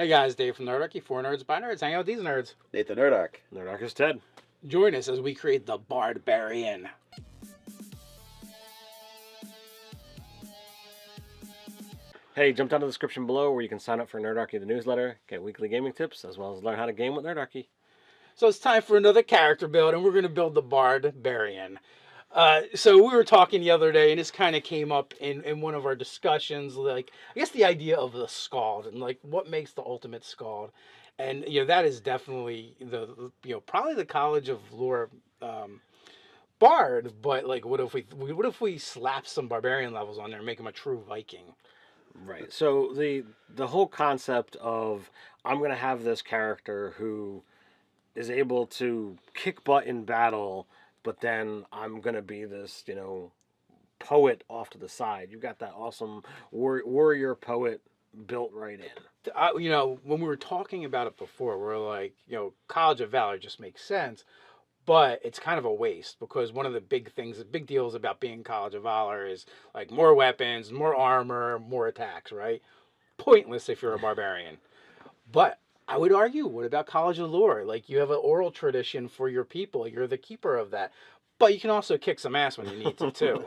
Hey guys, Dave from Nerdarchy, for nerds by nerds. Hang out with these nerds. Nathan Nerdarch. Nerdarchy Ted. Join us as we create the Bardbarian. Hey, jump down to the description below where you can sign up for Nerdarchy the News Letter, get weekly gaming tips, as well as learn how to game with Nerdarchy. So it's time for another character build, and we're going to build the Bardbarian. So we were talking the other day, and this kind of came up in one of our discussions, like, I guess the idea of the Skald, and like, what makes the ultimate Skald. And, that is definitely probably the College of Lore Bard, but like, what if we slap some Barbarian levels on there and make him a true Viking? Right. So the whole concept of I'm going to have this character who is able to kick butt in battle, but then I'm going to be this, poet off to the side. You've got that awesome warrior poet built right in. When we were talking about it before, we're like, College of Valor just makes sense, but it's kind of a waste because one of the big deals about being College of Valor is like more weapons, more armor, more attacks, right? Pointless if you're a barbarian. But I would argue, what about College of Lore? Like, you have an oral tradition for your people. You're the keeper of that. But you can also kick some ass when you need to, too.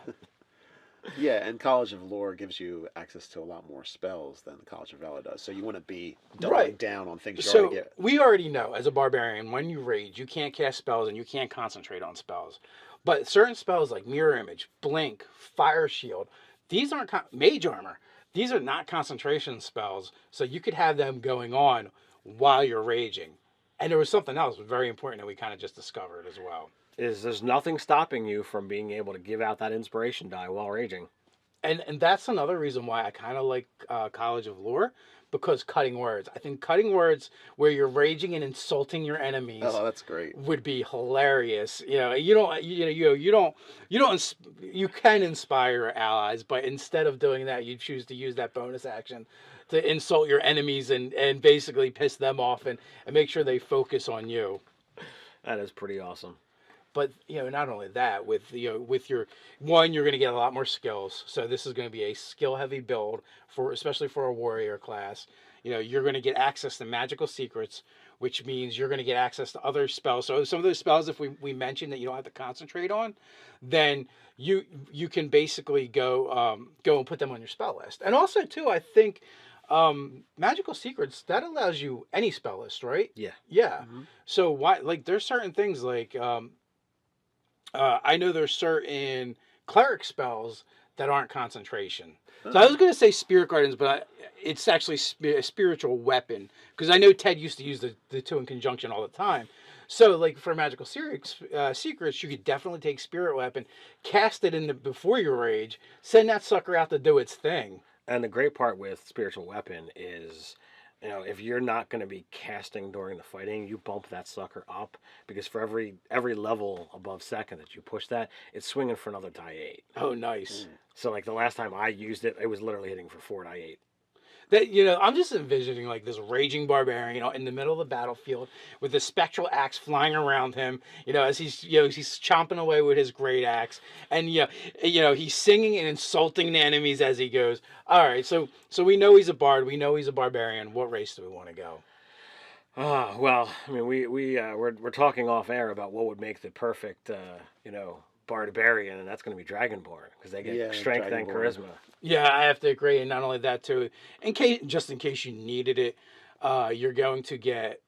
Yeah, and College of Lore gives you access to a lot more spells than the College of Valor does. So you want to be doubling down on things you already get. We already know, as a barbarian, when you rage, you can't cast spells and you can't concentrate on spells. But certain spells like Mirror Image, Blink, Fire Shield, these aren't Mage Armor. These are not concentration spells, so you could have them going on while you're raging. And there was something else very important that we kind of just discovered as well. There's nothing stopping you from being able to give out that inspiration die while raging. And that's another reason why I kind of like College of Lore, because cutting words. I think cutting words where you're raging and insulting your enemies. Oh, that's great. Would be hilarious. You can inspire your allies, but instead of doing that, you choose to use that bonus action to insult your enemies and basically piss them off and make sure they focus on you. That is pretty awesome. But, not only that, with your one, you're going to get a lot more skills. So this is going to be a skill-heavy build, especially for a warrior class. You're going to get access to magical secrets, which means you're going to get access to other spells. So some of those spells, if we mentioned that you don't have to concentrate on, then you can basically go and put them on your spell list. And also, too, I think magical secrets, that allows you any spell list, right? Yeah. Yeah. Mm-hmm. So why, like, there's certain things like I know there's certain cleric spells that aren't concentration. So I was going to say Spirit Gardens, but it's actually a spiritual weapon. Because I know Ted used to use the two in conjunction all the time. So, like, for magical secrets, you could definitely take Spirit Weapon, cast it before your rage, send that sucker out to do its thing. And the great part with Spiritual Weapon is, if you're not going to be casting during the fighting, you bump that sucker up, because for every level above second that you push that, it's swinging for another die 8. Oh, nice. So, like, the last time I used it, it was literally hitting for 4 die 8. That, I'm just envisioning like this raging barbarian, in the middle of the battlefield with the spectral axe flying around him, as he's chomping away with his great axe, and he's singing and insulting the enemies as he goes. All right, so we know he's a bard, we know he's a barbarian. What race do we want to go? Well, I mean, we're talking off air about what would make the perfect Barbarian, and that's going to be Dragonborn, because they get strength and charisma. Yeah, I have to agree, and not only that too. In case you needed it, you're going to get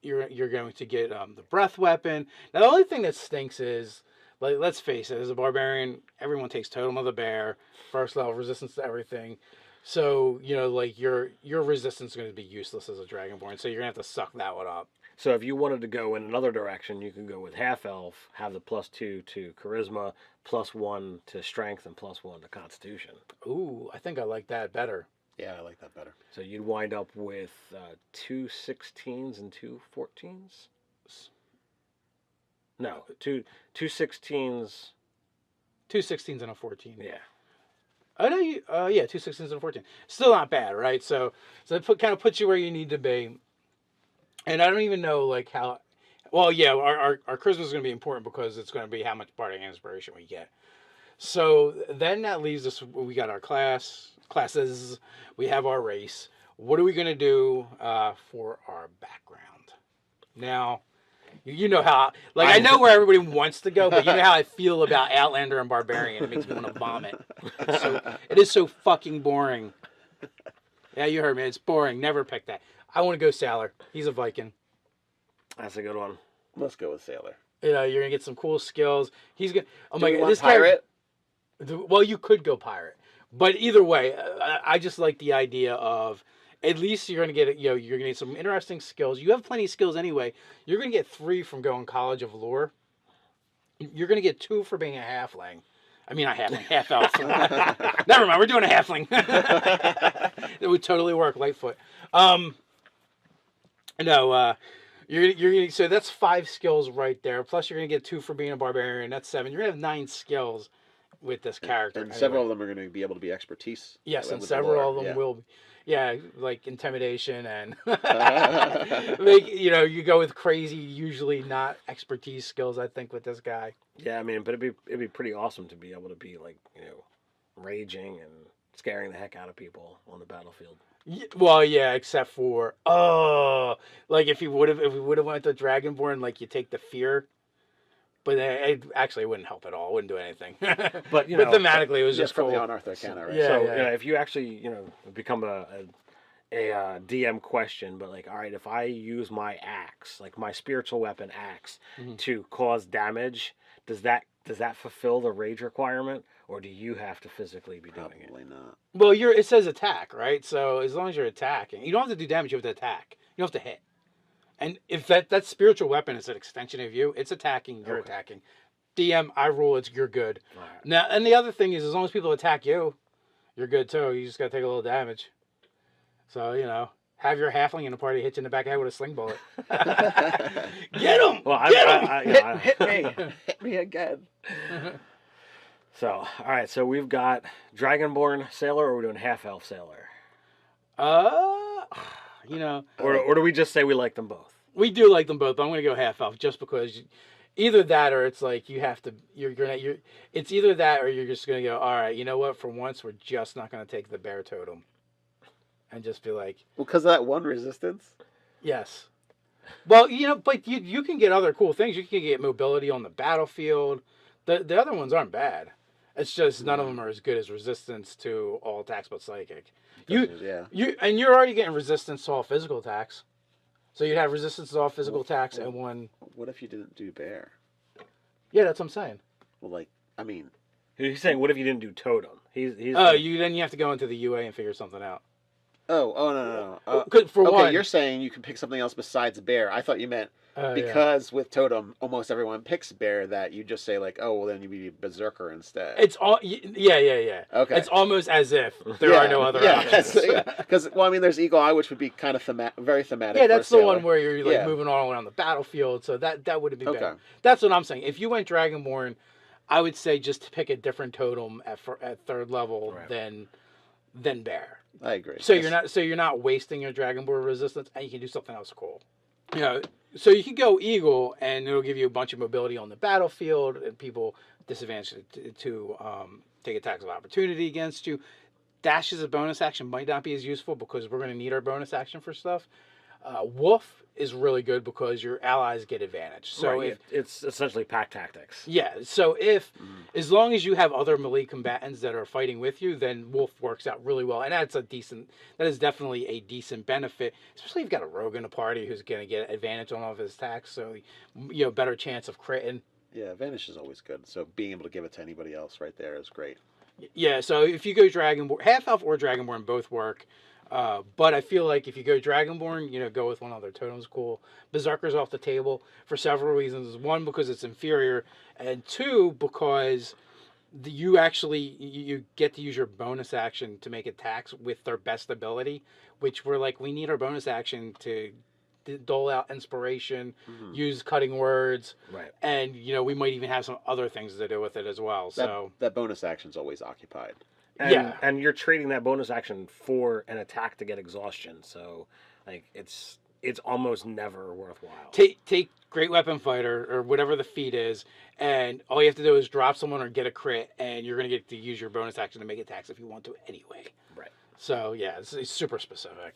the breath weapon. Now, the only thing that stinks is, like, let's face it, as a barbarian, everyone takes Totem of the Bear, first level resistance to everything. So like your resistance is going to be useless as a Dragonborn. So you're going to have to suck that one up. So if you wanted to go in another direction, you could go with Half Elf, have the +2 to Charisma, +1 to Strength, and +1 to Constitution. Ooh, I think I like that better. Yeah, I like that better. So you'd wind up with 2 16s and 2 14s? No, two 16s. 2 16s and a 14. Yeah. I know you. 2 16s and a 14. Still not bad, right? So it kind of puts you where you need to be. And I don't even know, like, how... Well, yeah, our charisma is going to be important because it's going to be how much bardic inspiration we get. So then that leaves us... We got our classes. We have our race. what are we going to do for our background? Now, you know how, like, I know where everybody wants to go, but you know how I feel about Outlander and Barbarian. It makes me want to vomit. It is so fucking boring. Yeah, you heard me. It's boring. Never pick that. I want to go Sailor. He's a Viking. That's a good one. Let's go with Sailor. You know, you're gonna get some cool skills. He's gonna. Oh Do my we god, want this pirate? Well, you could go pirate, but either way, I just like the idea of at least you're gonna get you're gonna get some interesting skills. You have plenty of skills anyway. You're gonna get 3 from going College of Lore. You're gonna get 2 for being a halfling. I mean, not halfling, half elf. Never mind, we're doing a halfling. It would totally work, Lightfoot. No, you're gonna, so that's 5 skills right there. Plus, you're gonna get 2 for being a barbarian. That's 7. You're gonna have 9 skills with this character. And several of them are going to be able to be expertise. Yes, and several of them will be. Yeah, like intimidation and you go with crazy, usually not expertise skills. I think with this guy. Yeah, I mean, but it'd be pretty awesome to be able to be like raging and scaring the heck out of people on the battlefield. Well, yeah, except for like if we would have went to Dragonborn, like you take the fear, but it actually wouldn't help at all. It wouldn't do anything. But thematically, it was just from cool. the Unorthodox canon, right? Yeah, So yeah. if you actually become a DM question, but like, all right, if I use my axe, like my spiritual weapon axe, to cause damage, does that fulfill the rage requirement, or do you have to physically be doing it? Probably not. Well, it says attack, right? So as long as you're attacking, you don't have to do damage. You have to attack. You don't have to hit. And if that spiritual weapon is an extension of you, it's attacking. You're attacking. DM, I rule. You're good. Right. Now, and the other thing is, as long as people attack you, you're good too. You just gotta take a little damage. So have your halfling in the party hit you in the back of the head with a sling bullet. Get him! Well, Hit me! Hit me again. So, all right. So we've got Dragonborn Sailor, or we're doing half elf Sailor. Or do we just say we like them both? We do like them both, but I'm gonna go half elf just because either that or it's like you have to. It's either that or you're just gonna go. All right, you know what? For once, we're just not gonna take the bear totem, and just be like, well, because of that one resistance. Yes. Well, but you can get other cool things. You can get mobility on the battlefield. The other ones aren't bad. It's just none of them are as good as resistance to all attacks but psychic. And you're already getting resistance to all physical attacks. So you'd have resistance to all physical attacks and one. What if you didn't do bear? Yeah, that's what I'm saying. Well, He's saying, what if you didn't do totem? He's then you have to go into the UA and figure something out. No. One, you're saying you can pick something else besides bear. I thought you meant because with totem, almost everyone picks bear. That you just say like, oh, well, then you be berserker instead. It's all yeah. Okay. It's almost as if there are no other options. Because there's eagle eye, which would be kind of very thematic. Yeah, that's the one where you're like moving all around the battlefield. So that wouldn't be bad. That's what I'm saying. If you went Dragonborn, I would say just to pick a different totem at 3rd level than bear. I agree. So you're not wasting your Dragonborn resistance, and you can do something else cool. So you can go eagle, and it'll give you a bunch of mobility on the battlefield, and people disadvantaged to take attacks of opportunity against you. Dash as a bonus action might not be as useful because we're going to need our bonus action for stuff. Wolf is really good because your allies get advantage. So it's essentially pack tactics. Yeah. So as long as you have other melee combatants that are fighting with you, then Wolf works out really well, and that is definitely a decent benefit, especially if you've got a rogue in a party who's going to get advantage on all of his attacks. So better chance of critting. Yeah, advantage is always good. So being able to give it to anybody else right there is great. Yeah. So if you go Dragonborn, half elf or Dragonborn both work. But I feel like if you go Dragonborn, go with one other. Totem's cool. Berserker's off the table for several reasons. 1, because it's inferior, and 2, because you get to use your bonus action to make attacks with their best ability, which we need our bonus action to dole out inspiration, use cutting words, right? And we might even have some other things to do with it as well. That bonus action's always occupied. And you're trading that bonus action for an attack to get exhaustion. So, it's almost never worthwhile. Take Great Weapon Fighter or whatever the feat is, and all you have to do is drop someone or get a crit, and you're going to get to use your bonus action to make attacks if you want to anyway. Right. So yeah, it's super specific.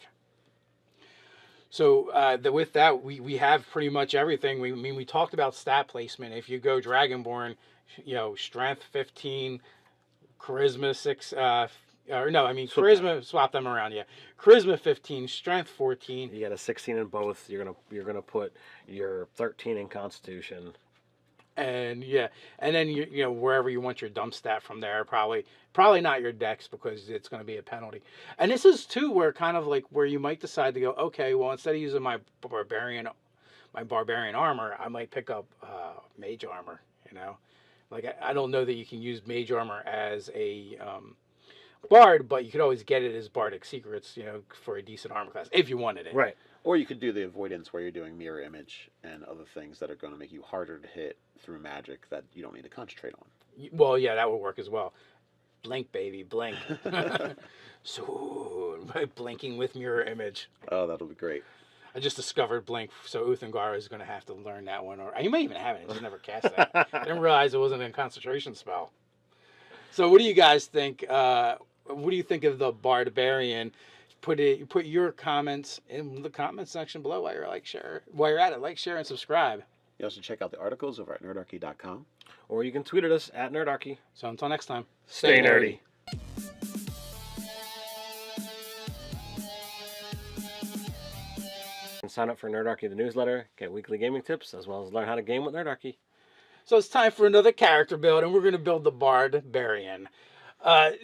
So with that, we have pretty much everything. We talked about stat placement. If you go Dragonborn, strength 15, charisma 6. Charisma. Swap them around. Yeah, charisma 15, strength 14. You got a 16 in both. You're gonna put your 13 in Constitution. And then wherever you want your dump stat from there, probably not your dex, because it's going to be a penalty. And this is too where kind of like where you might decide to go, okay, well, instead of using my barbarian armor, I might pick up mage armor. Like I don't know that you can use mage armor as a bard, but you could always get it as bardic secrets, for a decent armor class if you wanted it. Right. Or you could do the avoidance where you're doing mirror image and other things that are going to make you harder to hit through magic that you don't need to concentrate on. Well, yeah, that would work as well. Blink, baby, blink. So, blinking with mirror image. Oh, that'll be great. I just discovered blink, so Uthengara is going to have to learn that one. Or you might even have it, just never cast that. I didn't realize it wasn't a concentration spell. So what do you guys think? What do you think of the Bardbarian? Put your comments in the comment section below while you're at it. Like, share, and subscribe. You also check out the articles over at nerdarchy.com. Or you can tweet at us at Nerdarchy. So until next time, stay nerdy. And sign up for Nerdarchy the News Letter, get weekly gaming tips, as well as learn how to game with Nerdarchy. So it's time for another character build, and we're going to build the Bardbarian.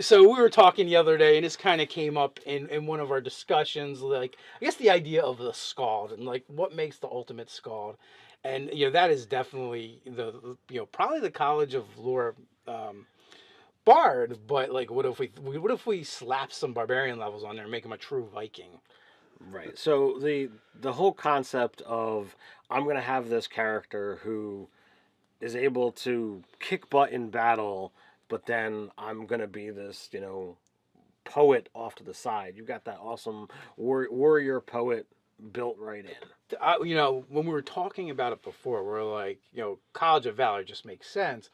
So we were talking the other day, and this kind of came up in one of our discussions, like, I guess the idea of the Skald, and like what makes the ultimate Skald. And, that is definitely probably the College of Lore Bard, but like, what if we slap some barbarian levels on there and make him a true Viking? Right. So the whole concept of, I'm going to have this character who is able to kick butt in battle, but then I'm going to be this, poet off to the side. You got that awesome warrior poet built right in. When we were talking about it before, we're like, College of Valor just makes sense,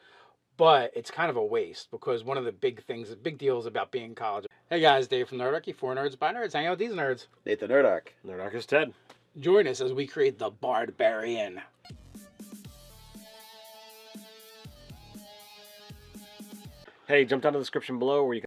but it's kind of a waste, because one of the big deals about being college. Hey guys, Dave from Nerdarchy, for nerds by nerds. Hang out with these nerds. Nathan Nerdarch. Nerdarch Ted. Join us as we create the Bardbarian. Hey, jump down to the description below where you can